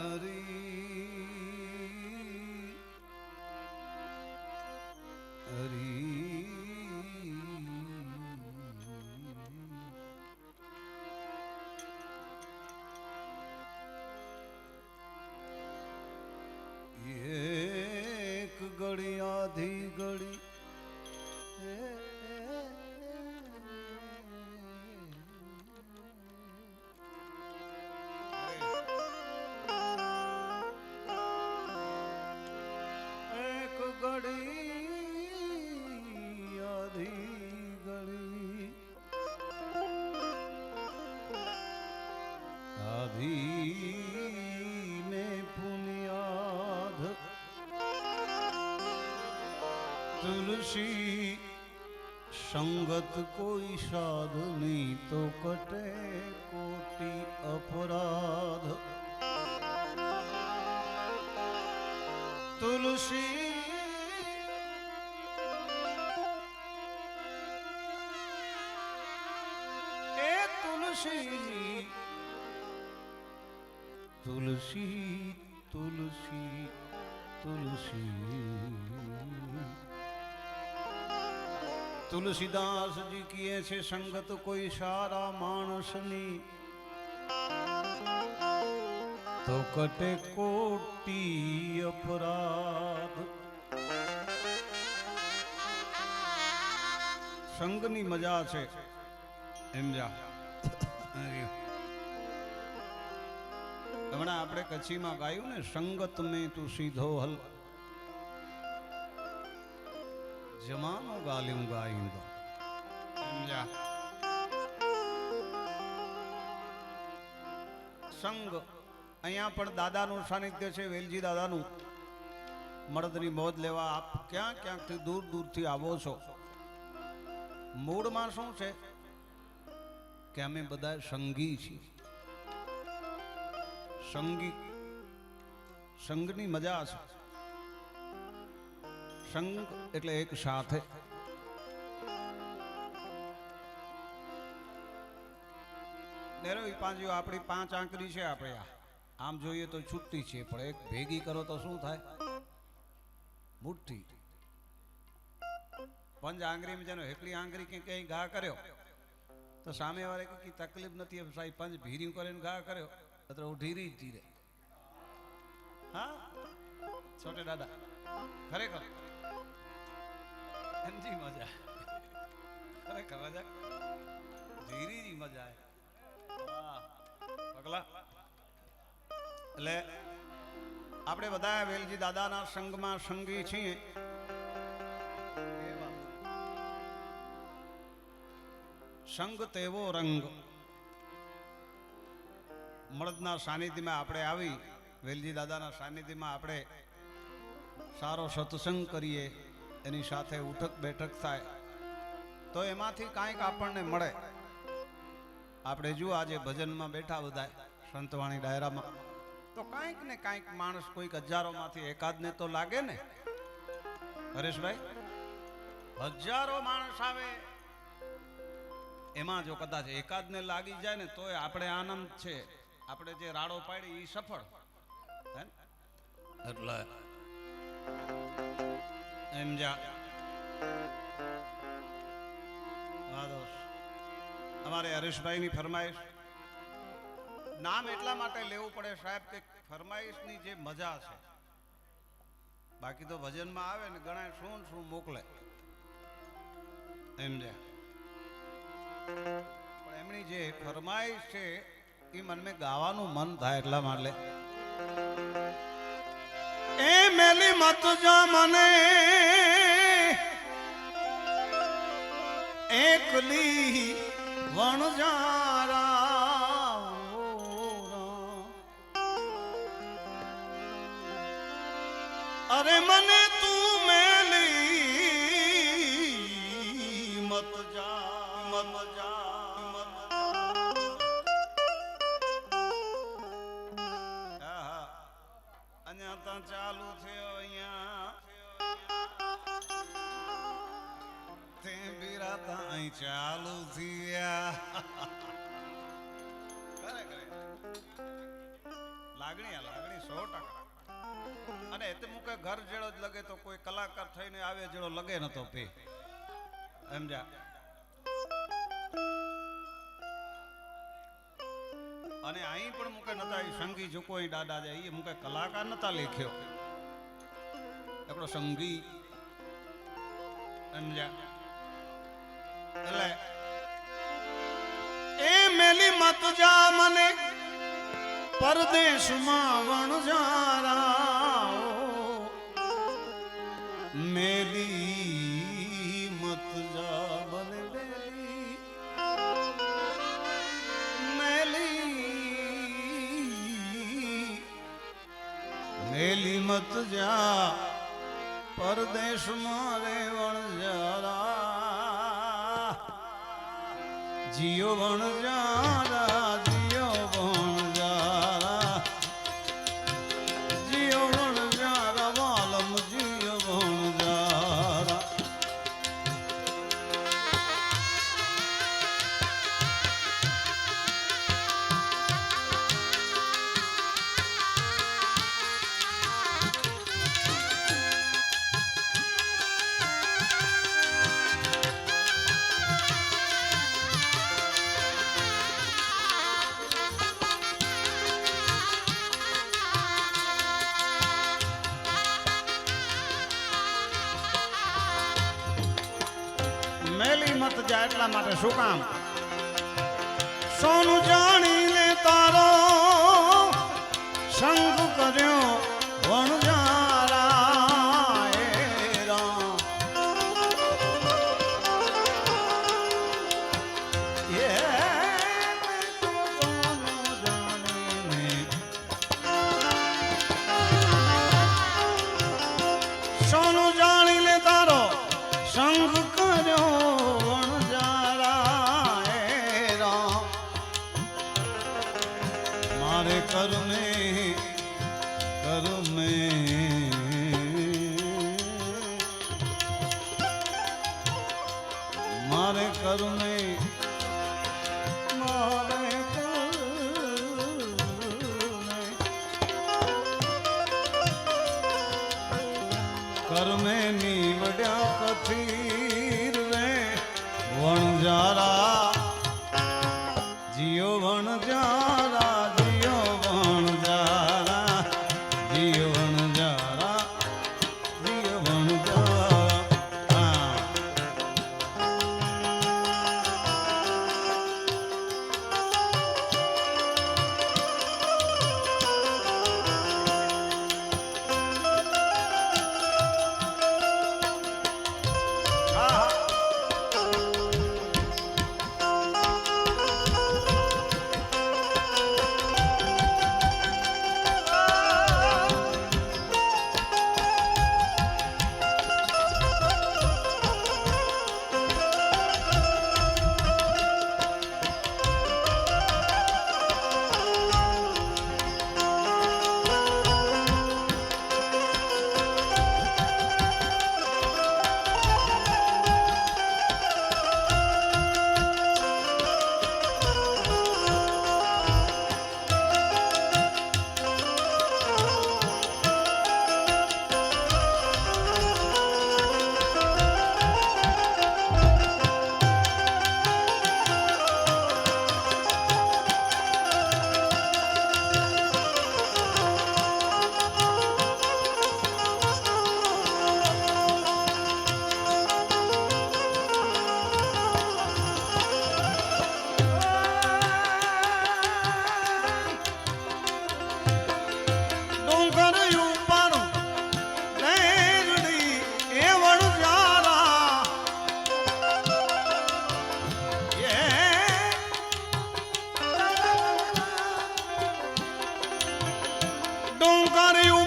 હરી હરી એક ઘડી આધી ઘડી આધીને પુનિયાધ તુલસી સંગત કોઈ સાધની તો કટે કોટી અપરાધ તુલસી એ તુલસી તુલસી તુલસી તુલસી તુલસીદાસજી કહે છે સંગત કોઈ સારા માણસની તો કટે કોટી અપરાધ સંગની મજા છે એમ જા હમણાં આપણે કચ્છીમાં ગાયું ને સંગત મેં તું સીધો હલ જમાનો ગાલ્યું ગાઈંદો સમજા સંગ અહીંયા પણ દાદાનું સાનિધ્ય છે વેલજી દાદાનું મળદની મોજ લેવા આપ ક્યાં ક્યાંકથી દૂર દૂરથી આવો છો મૂળમાં શું છે કે અમે બધા સંગી છીએ સંગી સંગની મજા છે સંગ એટલે એક સાથે પાંચીઓ આપણી 5 આંકડી છે આપણે આમ જોઈએ તો છૂટી છે પણ એક ભેગી કરો તો શું થાય મુઠ્ઠી પંજ આંગળી જેનો એકલી આંગળી કે કઈ ઘા કર્યો તો સામે વાળે કઈ તકલીફ નથી સાહેબ પંજ ભીર્યું કરીને ઘા કર્યો તો ઢીરી જ ધીરે હા છોટે દાદા ખરેખર એનજી મજા ખરેખર મજા ધીરી મજા પગલા એટલે આપણે બધા વેલજી દાદાના સંગમાં સંગી છીએ સંગ તેવો રંગ મળદના સાનિધ્યમાં આપણે આવી વેલજી દાદાના સાનિધ્યમાં આપણે સારો સત્સંગ કરીએ એની સાથે ઉઠક બેઠક થાય તો એમાંથી કાંઈક આપણને મળે આપણે જુઓ આજે ભજનમાં બેઠા બધા સંતવાણી ડાયરામાં તો કાંઈક ને કાંઈક માણસ કોઈક હજારોમાંથી એકાદને તો લાગે ને હરેશભાઈ હજારો માણસ આવે એમાં જો કદાચ એકાદને લાગી જાય ને તો આપણે આનંદ છે આપણે જે રાડો પાડી એ સફળ એટલે એમ જા અમારે હરેશભાઈની ફરમાઈશ નામ એટલા માટે લેવું પડે સાહેબ કે ફરમાઈશની જે મજા છે બાકી તો ભજનમાં આવે ને ઘણા શું શું મોકલે એમ જા પણ એમની જે ફરમાઈશ છે એ મને ગાવાનું મન થાય એટલા માટે એ મેલી મત જા મને એકલી વણજારા અરે મને તું મેલી મત જા મત જા અહીંયા તો ચાલુ થયો અહીંયા તે બિરાતા અહીં ચાલુ થયા લાગણી 100%. અને એ મુકે ઘર જેડો જ લગે તો કોઈ કલાકાર થઈને આવે જેડો લગે નતો પે સમજા. અને અહીં પણ મુકે નતા સંગી ઝુકો દાદા જાય એ મુકે કલાકાર નતા લેખ્યો એકડો સંગી સમજા. એટલે એ મેલી મત જા મને પરદેશમાં વણજારા મેલી મત જા મને મેલી મત જા પરદેશમાં રે વણજારા જીઓ વણજારા જીઓ વણજારા જીઓ વણજારા વાલમ જીઓ વણજારા. મેલી મત જા એટલા માટે શું કામ સોનું જાણીને તારો સંગ કર્યો વણજારા એ રામ એ સોનું જાણીને સોનું જાણીને તારો સંગ કર્યો કરમે કરમે મારે કરમે મારે કરમે નીવડ્યા કથીર રે વણજારા જીઓ વણજારા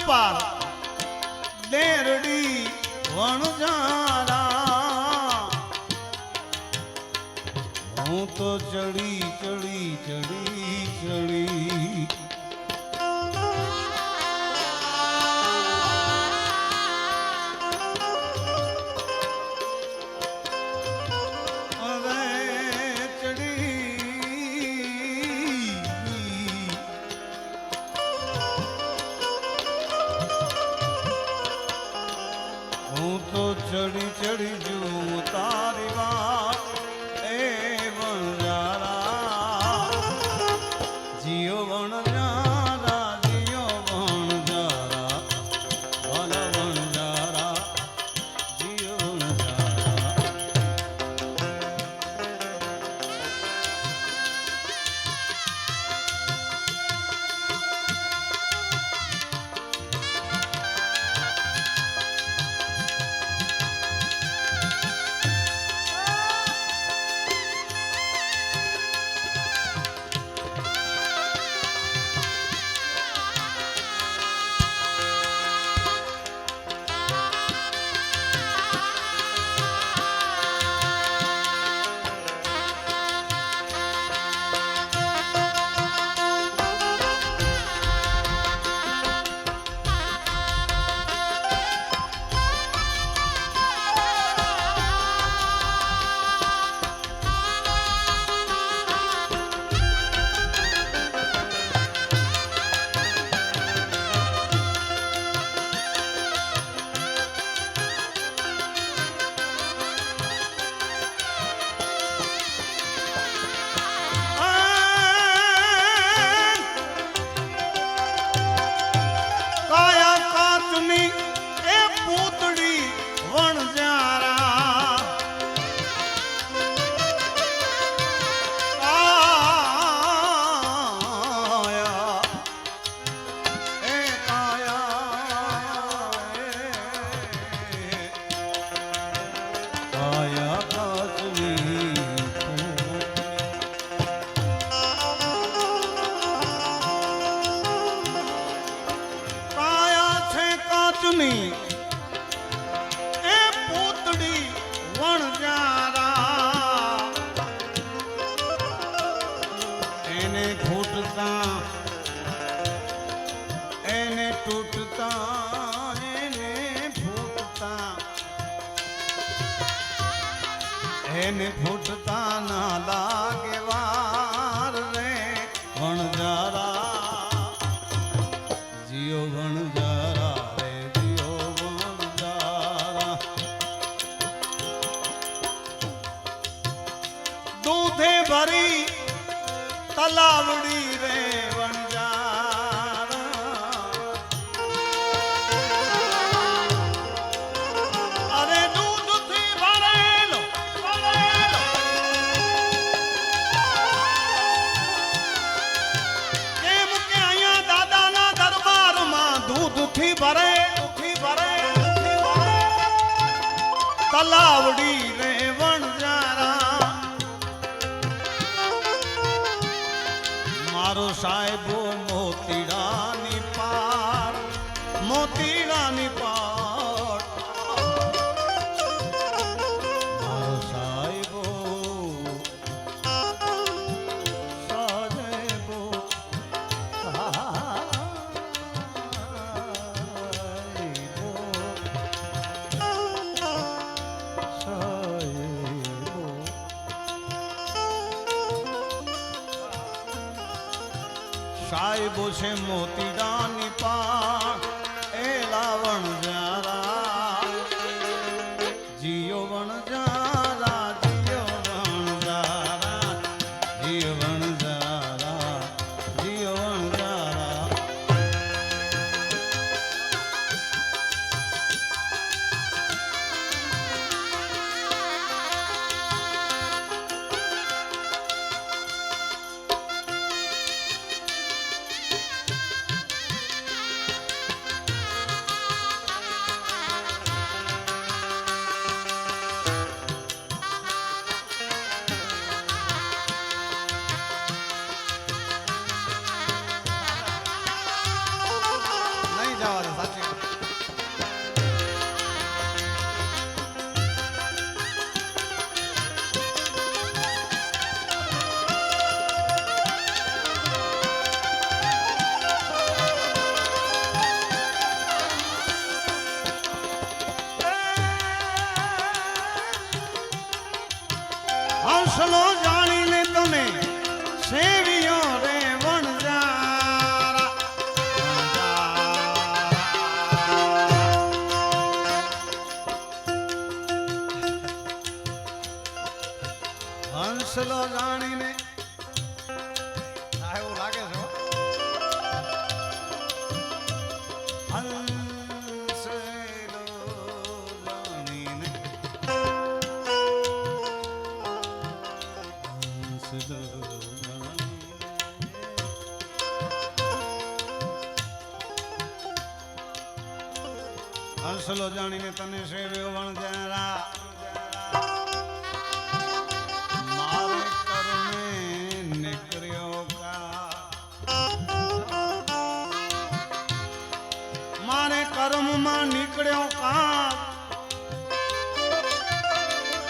પાર દેરડી વણજારા હું તો ચડી ચડી ચડી ચડી એને ફૂટતા એને તૂટતા એને ફૂટતા એને ફૂટતા ના લાગે વાર રે વણજારા જીઓ વણજારા રે જીઓ વણજારા દૂધે ભરી તલાવડી રે વણજારા અરે દૂધથી ભરેલો કેમ કે અહીંયા દાદાના દરબારમાં દૂધથી ભરે તલાવડી રે વણજારા મારો સાહેબો મોતીડાની પાર મોતીડાની પાર મારો સાહેબો સાહેબો સાહેબો છે મોતીડાની પાર એ લાવણ જારા જીઓ વણજારા જીઓ વણજારા જીઓ વણજારા જીઓ વણજારા નહીં જવા દે સાચી હંસલો જાણીને તમે સેવીઓ રે વણજારા હંસલો જાણીને એવું લાગે છે હો. હંસલો જાણીને હંસલો જાણીને તને સેવ્યો વણજારા મારે કરમે નીકળ્યો મારે કર્મમાં નીકળ્યો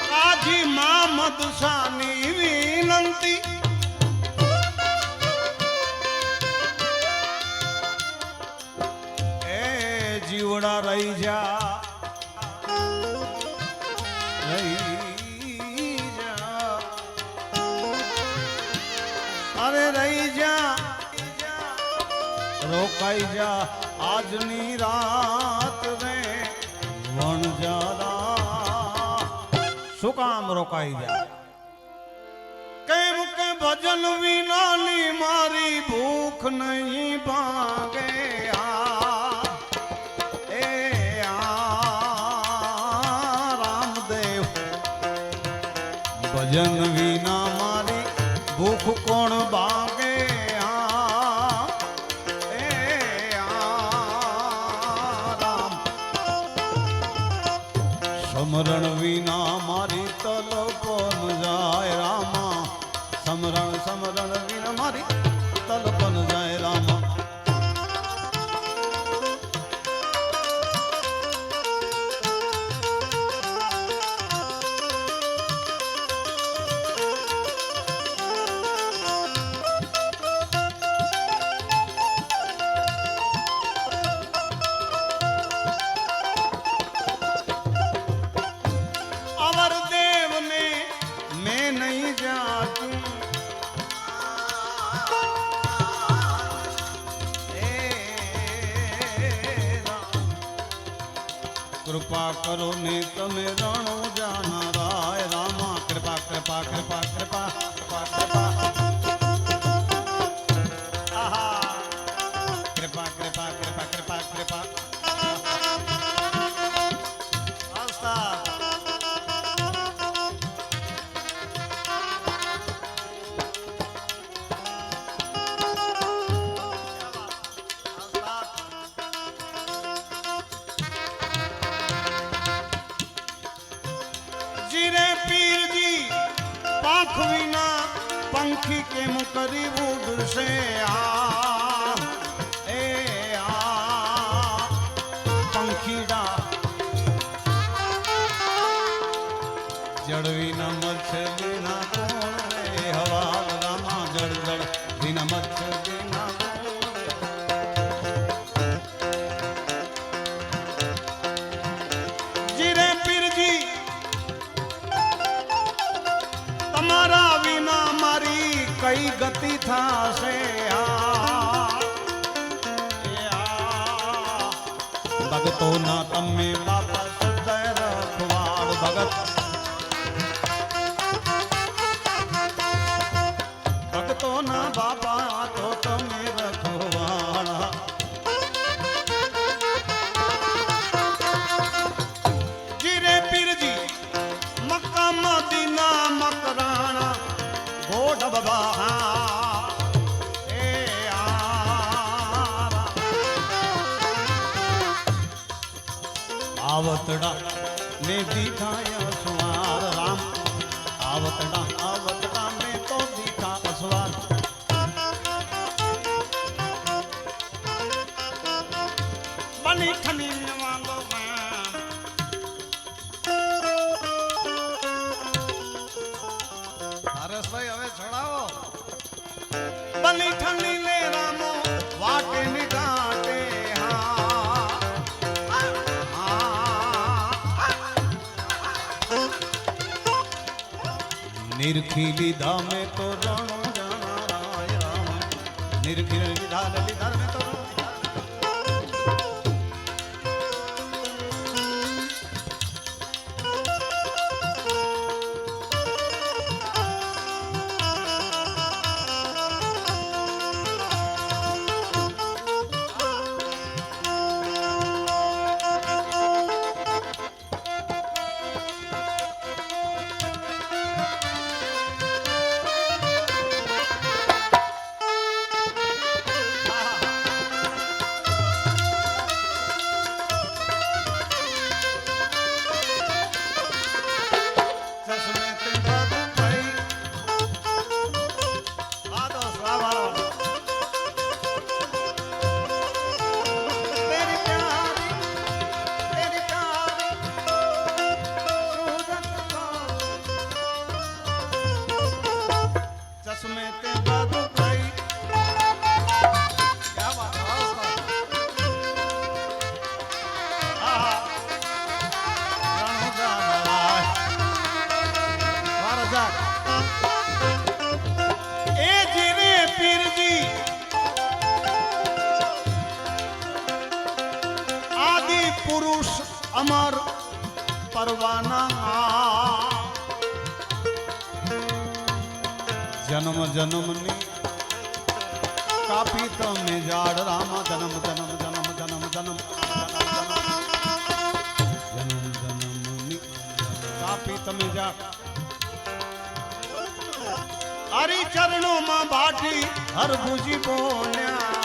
કાજી મા મદસાની વિનંતી એ જીવડા રહી જા અરે રહી જા રોકાઈ જા આજની રાત રે વણજારા શું કામ રોકાઈ જા કેમ કે ભજન વિનાની મારી ભૂખ નહીં ભાગે રામદેવ ભજન વિના મારી ભૂખ કોણ ભાગે સમરણ વિના મારી તલપો ન જાય રામા સમરણ સમરણ વિના મારી તલપો ન જાય રામા કૃપા કરો ને તમે રણો જાના રાય રામા કૃપા કૃપા કૃપા કૃપા કૃપા કૃપા આહા કૃપા કૃપા કૃપા કૃપા કૃપા આસ્તા જીરે પીરજી પાંખ વિના પંખી કેમ કરી ઉડશે આ એ આ પંખીડા જળ વિના મચ્છર ના કોણ રે હવા રામા જળ જળ વિના મચ્છર વિના જીરે પીરજી તમારા વિના મારી કઈ ગતિ થાશે ભગતો ના તમે બાપા સદાય રખવાડ ભગત ભગતો ના બાપા તો તમે રખવાડા જીરે પીરજી મક્કા મદીના મકરાણા ગોઢ બાબા એ આવતડા ને દીખાય અસવાર રામ આવતડા આવતડા ને તો દીખા અસવાર બની ઠની વાંગો હરેશભાઈ હવે છોડાવો બની ઠની લે રામો વાટે નિગાટે નિરખી લીધા મેં તો રણો જાના રાય રામ નિરખી લીધા મેં તો પુરુષ અમર પરવાના જન્મ જન્મની કાપી તમે જાડ રામા જન્મ જન્મ જન્મ જન્મ જન્મ જન્મ જન્મની કાપી તમે જાડ હરી ચરણોમાં બાટી હરભુજી બોલ્યા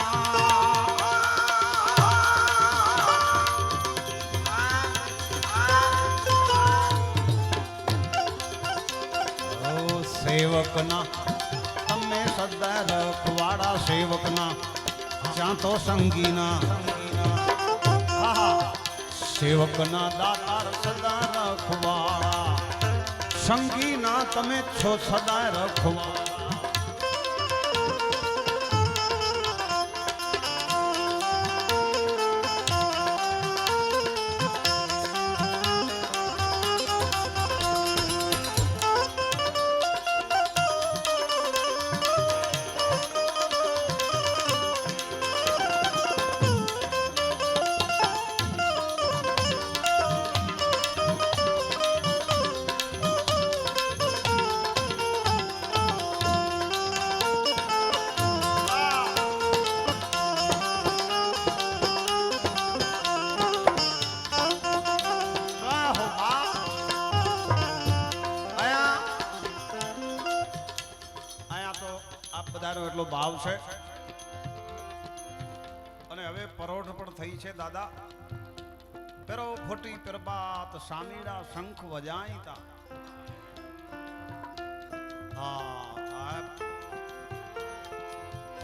સેવકના તમે સદા રખવાડા સેવકના જ્યાં તો સંગીના સેવકના દાતાર સદા રખવાડા સંગીના તમે છો સદા રખવાડા બધાનો એટલો ભાવ છે. અને હવે પરોઢ પણ થઈ છે દાદા. પેરો ફોટી પ્રભાત સામીડા શંખ વજાઈતા.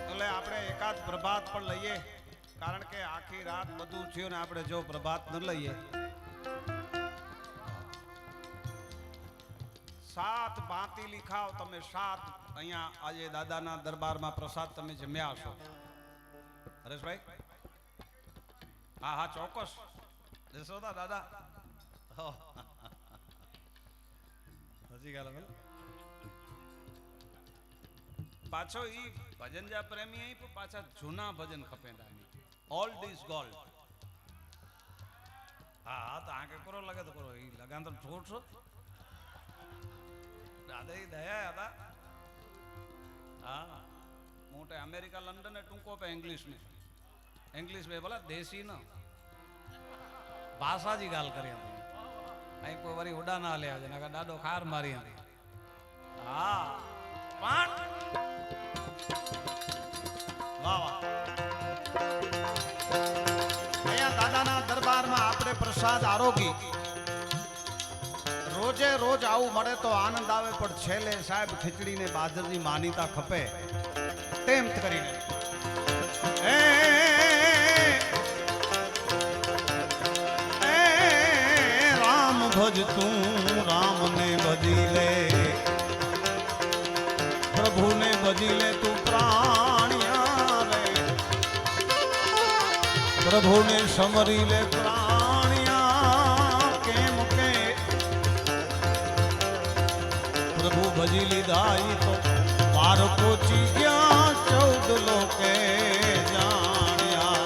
એટલે આપણે એકાદ પ્રભાત પણ લઈએ, કારણ કે આખી રાત બધું થયું ને આપણે જો પ્રભાત ન લઈએ. 7 બાતી લીખાવ તમે 7 અહીંયા આજે દાદાના દરબારમાં પ્રસાદ તમે જમ્યા છો હરેશભાઈ. હા હા ચોક્કસ જશોદા દાદા હજી ગાલ પાછો ઈ ભજન જા પ્રેમી અહીં પણ પાછા જૂના ભજન ખપેંડા ઓલ્ડ ઇઝ ગોલ્ડ. હા હા તો આંખે કરો લગે તો કરો ઈ લગાન તો છોડશો દાદા ही दया था. हाँ मोटे अमेरिका लंडन टूंको पे इंग्लिश में बोला देसी न भाषा जी गाल करी अहीं कोई वरी उड़ा ना ले आजे नका डाडो खार मारी हती. हाँ पण वाह वाह अहिया दादाना दरबाરમાં આપણે પ્રસાદ આરોગી રોજે રોજ આવું મળે તો આનંદ આવે, પણ છેલ્લે સાહેબ ખીચડી ને બાજરી માનીતા ખપે તેમ કરીને રામ ભજ તું રામ ને ભજી લે, પ્રભુ ને ભજી લે તું પ્રાણિયા રે, પ્રભુ ને સમરી લે પ્રાણિયા. કેમ કે પ્રભુ ભજી લીધા તો પાર પહોંચી ગયા 14 લોકે જાણ્યા.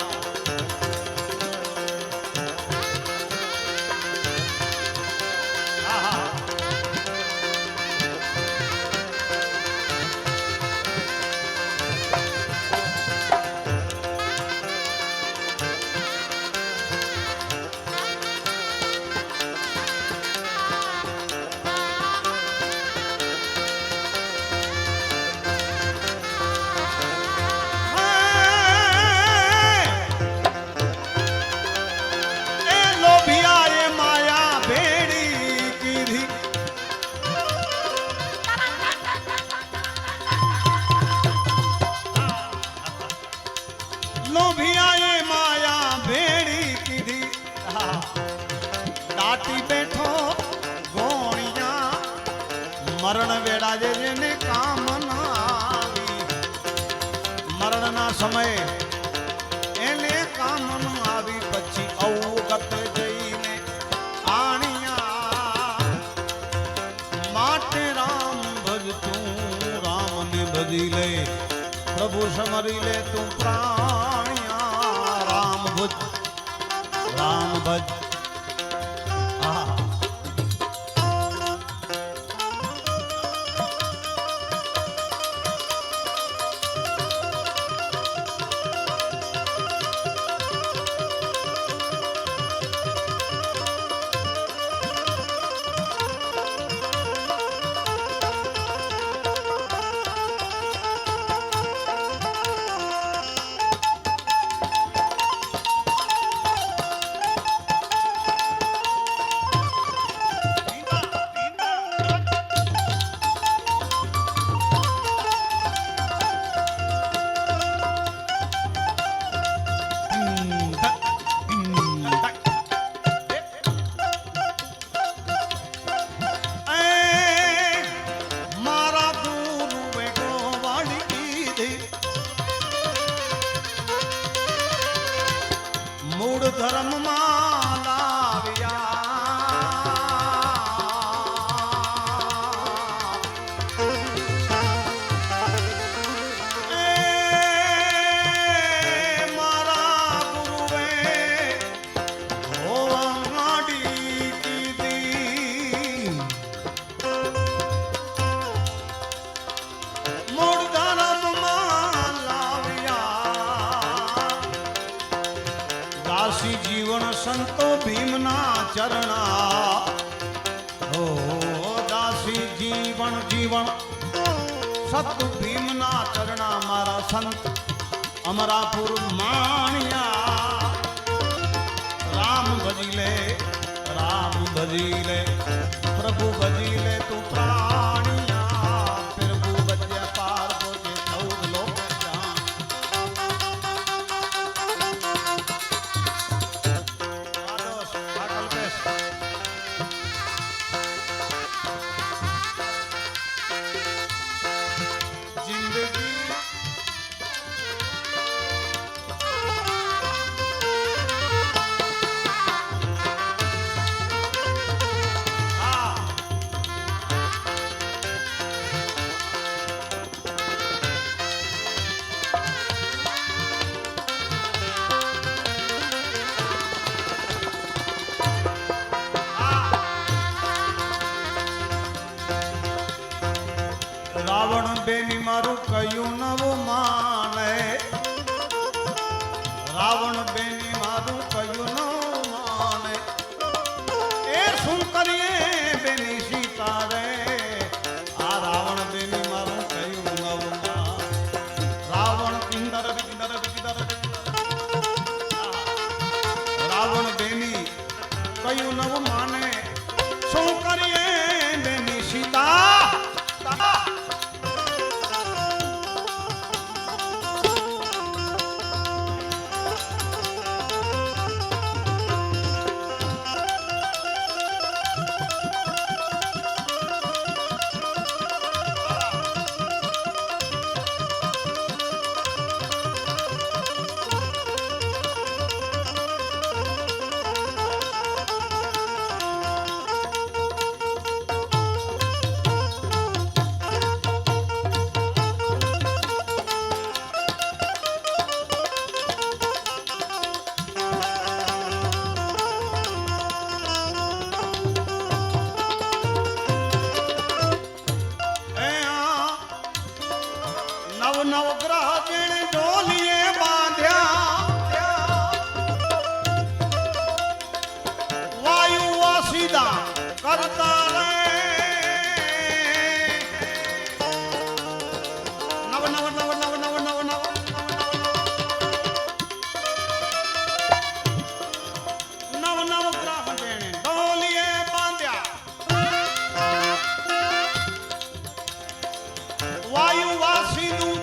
મરણ વેળા જેને કામ ના આવી, મરણ ના સમયે એને કામ ન આવી, પછી અવગત જઈને આણિયા. માટે રામ ભજ તું રામ ને ભજી લે, પ્રભુ સમરી લે તું પ્રાણિયા. રામ ભજ રામ ભજ. હા ધર્મમાં લાવ્યા. મારા ગુરુએ હોવાડી કીધી, મૂળ ધર્મમાં લાવ્યા. દાસી જીવન સંતો ભીમના ચરણા, ઓ દાસી જીવન જીવન સત ભીમના ચરણા. સંત અમરાપુર માણિયા રામ ભજી લે પ્રભુ ભજી લે તું પ્રાણિયા પ્રભુ બજ્યા પાર પોતે 14 લોક જાન આદોસ કલ્પેશ જિંદગી રાવણ બેની મારું કયું નવું માને રાવણ બેની મારું કયું નવું માને એ શું કરીએ બેની સીતા રે આ રાવણ બેની મારું કયું નવું માન રાવણ કિંદર રાવણ બેની કયું નવું માને શું કરીએ બેની સીતા નવગ્રહ જેણે ડોલીએ બાંધ્યા વાયુ વાસીદા કરતા રે નવ નવ નવ નવ નવ નવ નવ નવ નવગ્રહ જેણે ડોલીએ બાંધ્યા વાયુ વાસીદું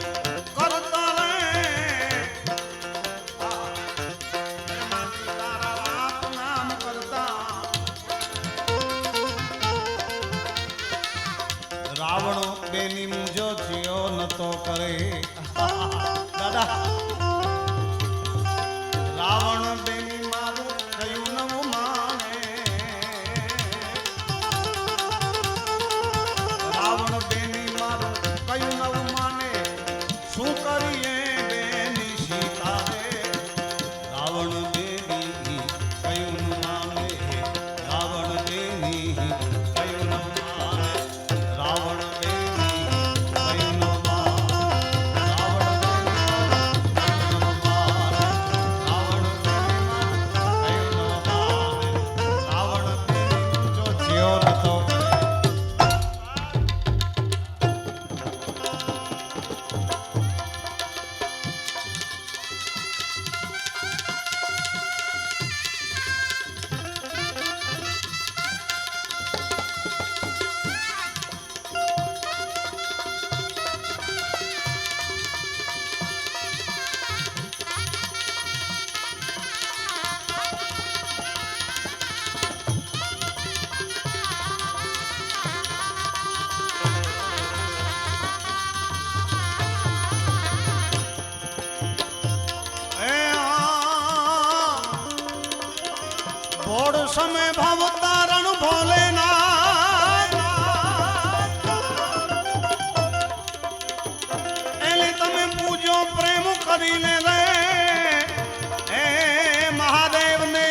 રાવણો બેની મુંજો થયો નતો કરે દાદા રાવણ બેની મારું કયું નવું માને રાવણ બેની મારું કયું નવું માને શું કરીએ બેની સીતા રે રાવણ બેની કયું માને રાવણ બેની કયું માને રાવણ બેની કયું માન રાવણ બેની કયું માન રાવણ બેની કયું માન રાવણ બેની જો થયો નતો ભોળ સમય ભવતારણ ભોલેનાથ એને તમે પૂજો પ્રેમ કરીને રે હે મહાદેવને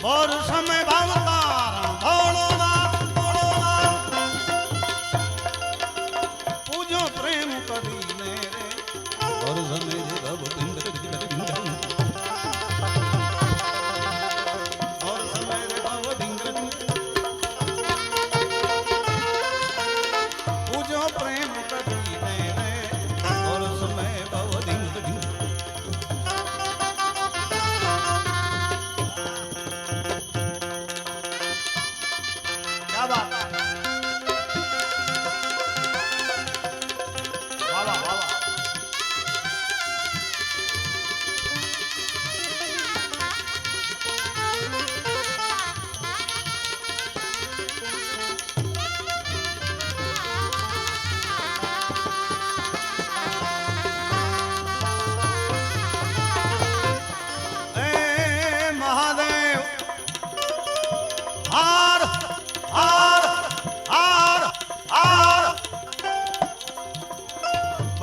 ભોળ સમય ભવતારણ ભોળોનાથ પૂજો પ્રેમ કરીને રે ભોળ સમય પૂજો પ્રેમ કરી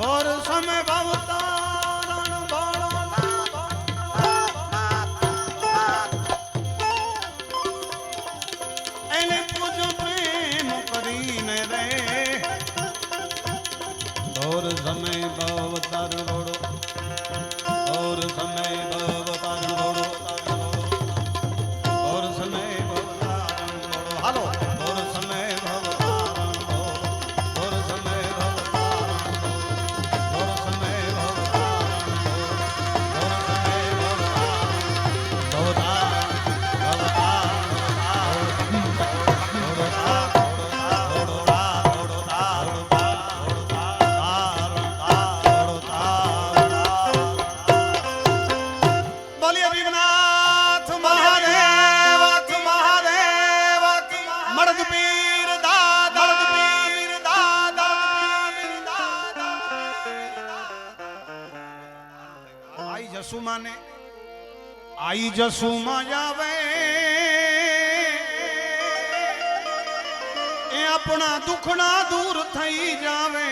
और समय भवतारण भोळोनाथ એને પૂજો પ્રેમ કરીને રે और समय भवतारण भोळો और समय भवतारण भोळो और समय भवतारण भोळो हालो और समय भवतारण भोळो और समय भवतारण भोळो और समय भवतारण भोळो और समय बोलिए विघ्नाथ महादेव मर्द पीर दादा आई जसुमा ने आई जसुमा जावे ए अपना दुखना दूर थई जावे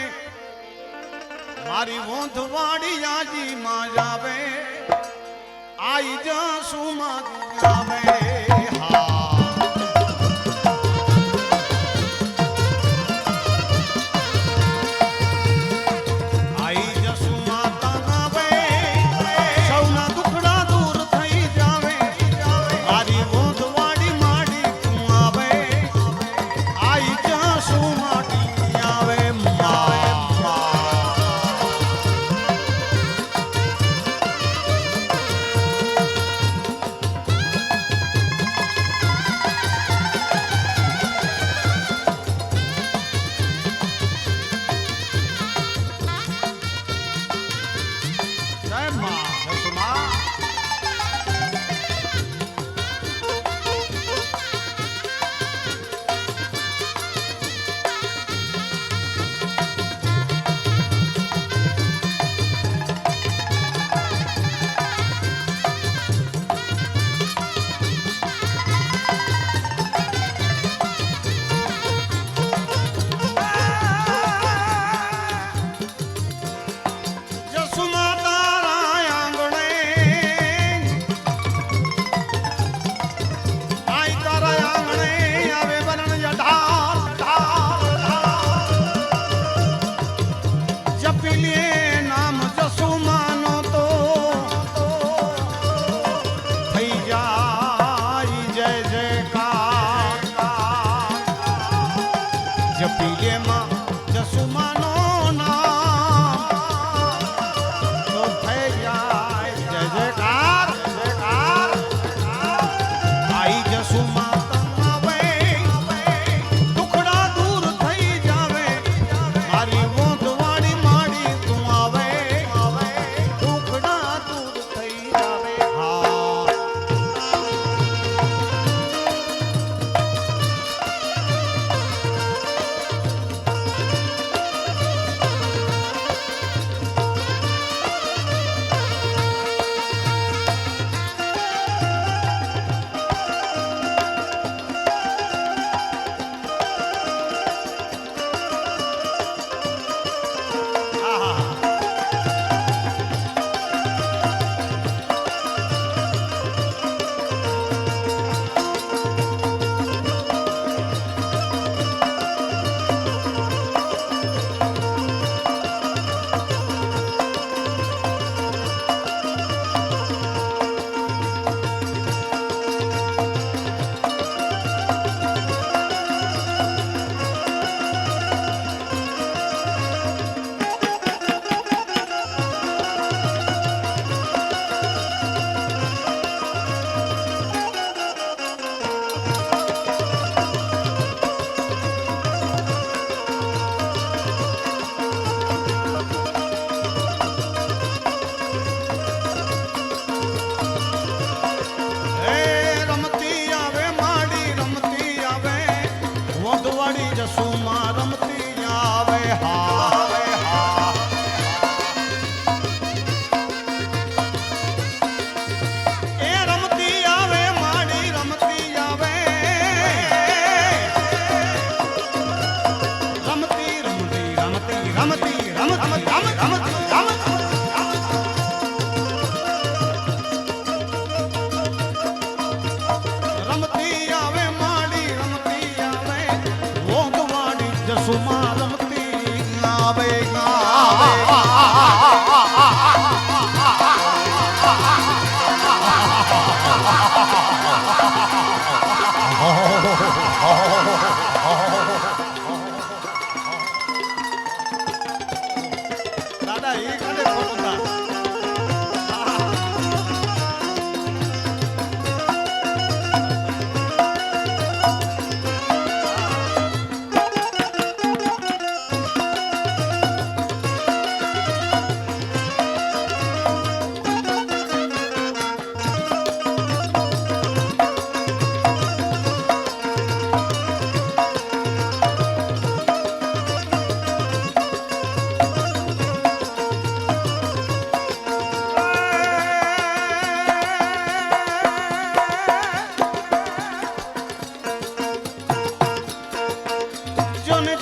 मारी वोंधवाड़ी आजी मां जावे आई जसुमा जावे हाँ आई जसुमा तनावे सौना दुखड़ा दूर थई जावे मारी वोंधवाड़ी माड़ी तू आवे आई जसुमा आवे जय मां जसुमा जसुमा तारा आंगणे आई तारा आंगणे आवे वरण ढाल जपी लिए नाम जसुमानो तो थई जाई जय जयकार जपी लिए मां जसुमानो नाम तो थई जाय जय जयकार आई जसुमा तनावे दुखड़ा दूर थई जावे मारी वोंधवाड़ी माड़ी तू आवे दुखड़ा दूर थई जावे हाँ जसुमा रमती आवे हावे ए रमती आवे माड़ी रमती आवे रमती रमती रमती रमती રમતી આવે માડી રમતી આવે વોંધવાડી જસુમાં રમતી આવે દાદા એ કાલે ખોટું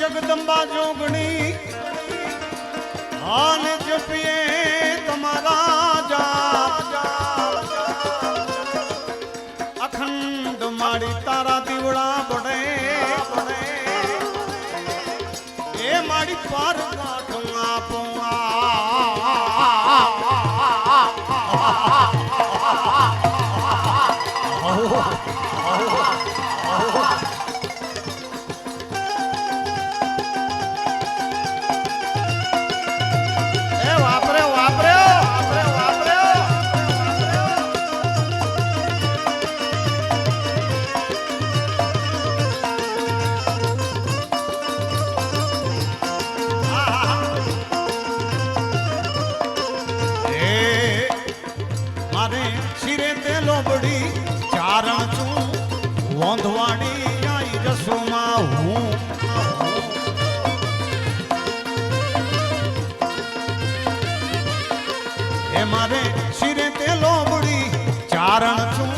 જગદંબા જોગણી આને જપીએ તમારા અખંડ માડી તારા દીવડા બડે એ માડી પાર કાઢું આપું ચારણ છું વોંધવાડી આઈ જસુમાં હું એ મારે શિરે તે લોબડી ચારણ છું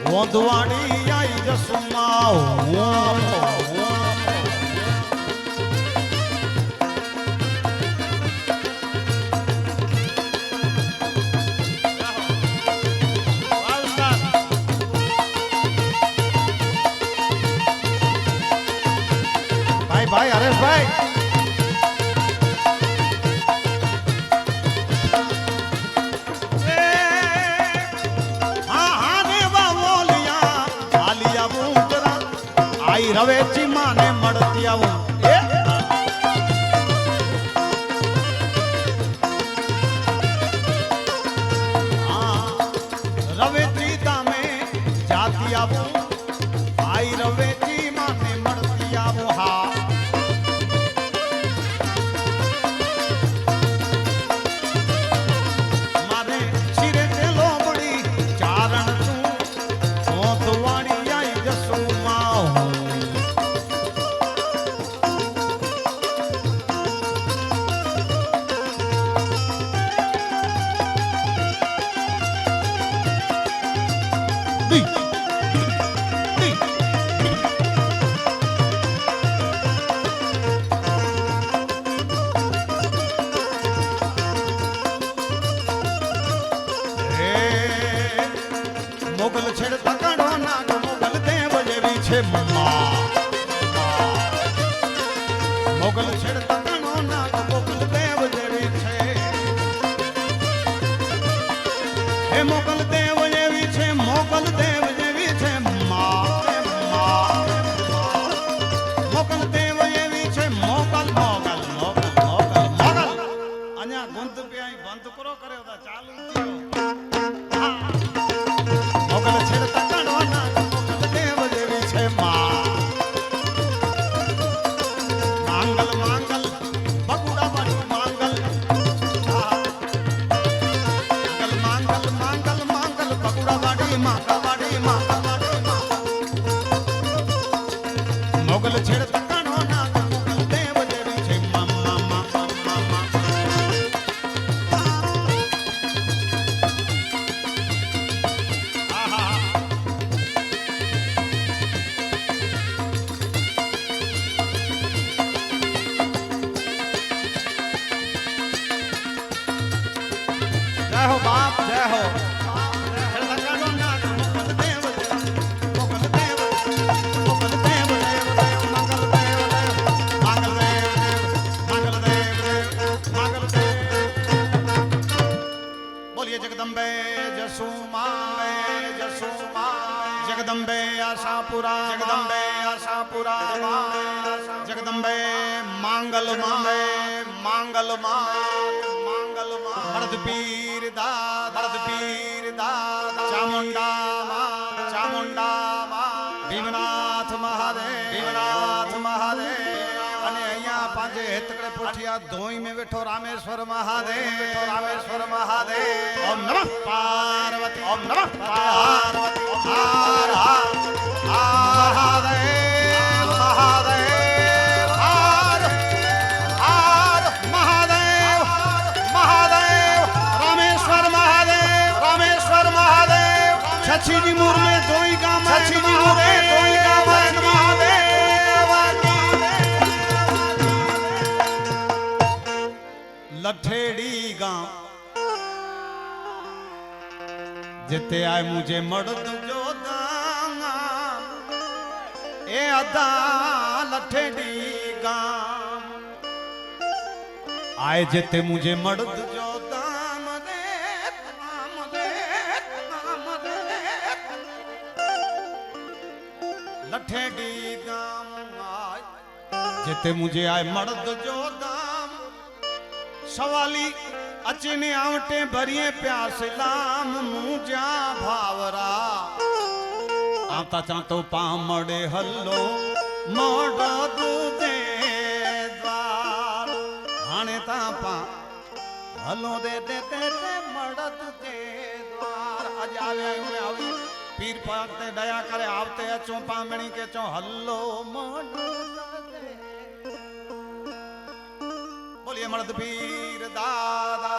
વોંધવાડી આઈ જસુમાં હું ભાઈ હરેશભાઈ આઈ રવેચી માને મળતી આવું રવેચી તામે જાતી આવું આઈ રવેચી માને મળતી આવું હા जगदम्बे आशापुरा जगदम्बे आशापुरा जगदम्बे मांगल माए मांगल मांगल भरत पीर दादा चामुंडा भीमनाथ महादेव અને અહીંયા પાંજે હેતકડે પોઠિયા ધોઈ में बैठो रामेश्वर महादेव ओम नमः पार्वती ओम नमः पार्वती हर महादेव रामेश्वर महादेव छछी मूर में धोई गाम लठेड़ी गांव जिते आए मुझे मर्द जो दांगा ए अदा लठेड़ी गांव आए जिते मुझे मर्द जो दाम दे लठेड़ी गांव आए जिते मुझे आए मर्द जो दाम सवाली अचने आवटे भरिए प्यास लाम मुझा भावरा आता चातो पामड़े हल्लो मोड़ दूधे द्वार हाने तापा हलो दे मड़द दे द्वार आज आवे में आवी पीर पाते दया करे आवते अचो पामणी के चो हल्लो मोड़ बोलिए मर्द पीर दादा